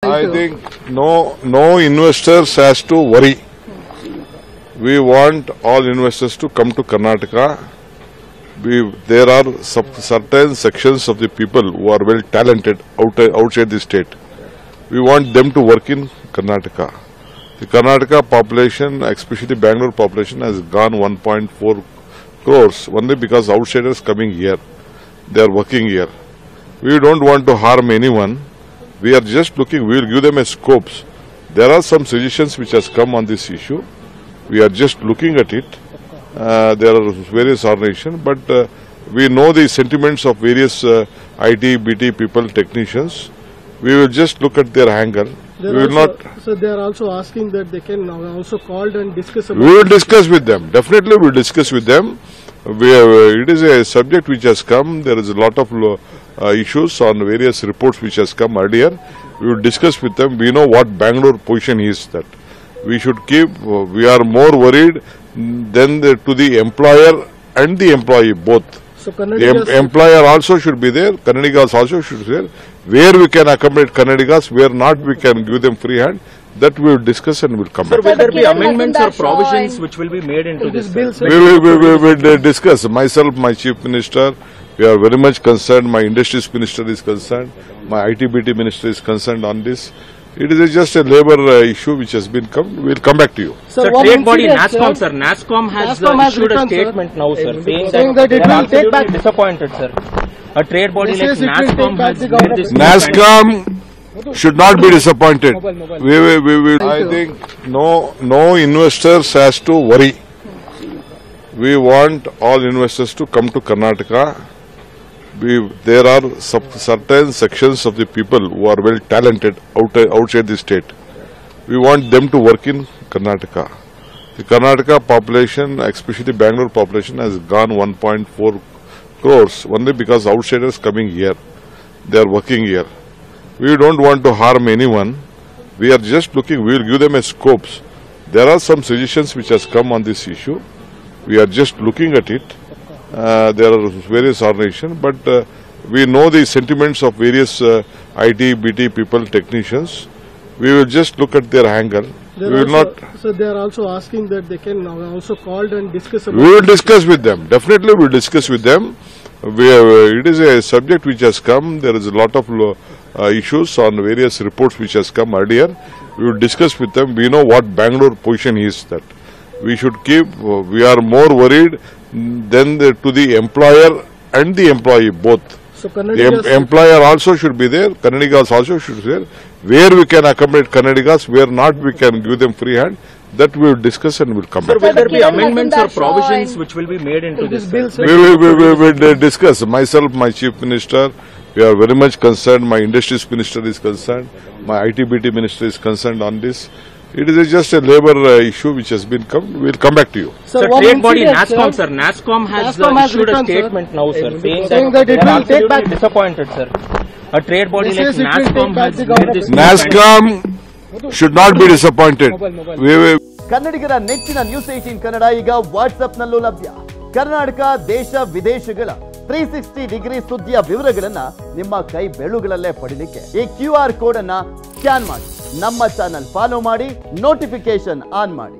I think no investors has to worry. We want all investors to come to Karnataka. There are certain sections of the people who are well talented outside the state. We want them to work in Karnataka. The Karnataka population, especially Bangalore population, has gone 1.4 crores only because outsiders coming here. They are working here. We don't want to harm anyone. We are just looking, we will give them a scopes. There are some suggestions which has come on this issue. We are just looking at it. There are various organizations, but we know the sentiments of various IT, BT people, technicians. We will just look at their angle. We will not. So they are also asking that they can also call and discuss about. We will discuss with them. Definitely, we will discuss with them. It is a subject which has come. There is a lot of issues on various reports which has come earlier. We will discuss with them. We know what Bangalore position is that we should keep. We are more worried than to the employer and the employee both. So the employer also should be there. Kannadigas also should be there. Where we can accommodate Kannadigas, where not, we can give them free hand. That we will discuss and we will come back. Sir, will there be amendments or provisions which will be made into this bill? We will discuss. Myself, my Chief Minister, we are very much concerned. My Industries Minister is concerned. My IT-BT Minister is concerned on this. It is just a labor issue which has been come. We will come back to you. Sir, trade body NASSCOM, sir. NASSCOM has issued a statement now, sir, saying that it will take back. Disappointed, sir. A trade body like NASSCOM has made this. NASSCOM should not be disappointed. I think no investors has to worry. We want all investors to come to Karnataka. There are certain sections of the people who are well talented outside the state. We want them to work in Karnataka. The Karnataka population, especially Bangalore population, has gone 1.4 crores only because outsiders coming here. They are working here. We don't want to harm anyone. We are just looking, we will give them a scopes. There are some suggestions which has come on this issue. We are just looking at it. There are various organizations, but we know the sentiments of various IT, BT people, technicians. We will just look at their angle. We will not. So they are also asking that they can also call and discuss about. We will discuss with them. Definitely, we will discuss with them. It is a subject which has come. There is a lot of issues on various reports which has come earlier. We will discuss with them. We know what Bangalore position is that we should keep. We are more worried than to the employer and the employee both. So the employer also should be there. Kannadigas also should be there. Where we can accommodate Kannadigas, where not, we can give them free hand. That we will discuss and we will come back. Sir, will there be amendments or provisions which will be made into this bill? We will discuss. Myself, my Chief Minister, we are very much concerned. My Industries Minister is concerned. My IT-BT Minister is concerned on this. It is just a labor issue which has been come. We will come back to you. Sir, trade body NASSCOM, sir. NASSCOM has issued a statement now, sir, saying that it will take back. Disappointed, sir. A trade body like NASSCOM has made this. NASSCOM should not be disappointed. ಕನ್ನಡಿಗರ ನೆಚ್ಚಿನ news 18 Kannada ಈಗ WhatsApp ನಲ್ಲೂ ಲಭ್ಯ. ಕರ್ನಾಟಕ ದೇಶ ವಿದೇಶಗಳ 360 degree ಸುದ್ದಿಯ ವಿವರಗಳನ್ನ ನಿಮ್ಮ ಕೈ ಬೆರಳುಗಳಲ್ಲೇ ಪಡಿಲಿಕ್ಕೆ ಈ QR ಕೋಡ್ ಅನ್ನ ಸ್ಕ್ಯಾನ್ ಮಾಡಿ ನಮ್ಮ ಚಾನೆಲ್ ಫಾಲೋ ಮಾಡಿ ನೋಟಿಫಿಕೇಶನ್ ಆನ್ ಮಾಡಿ.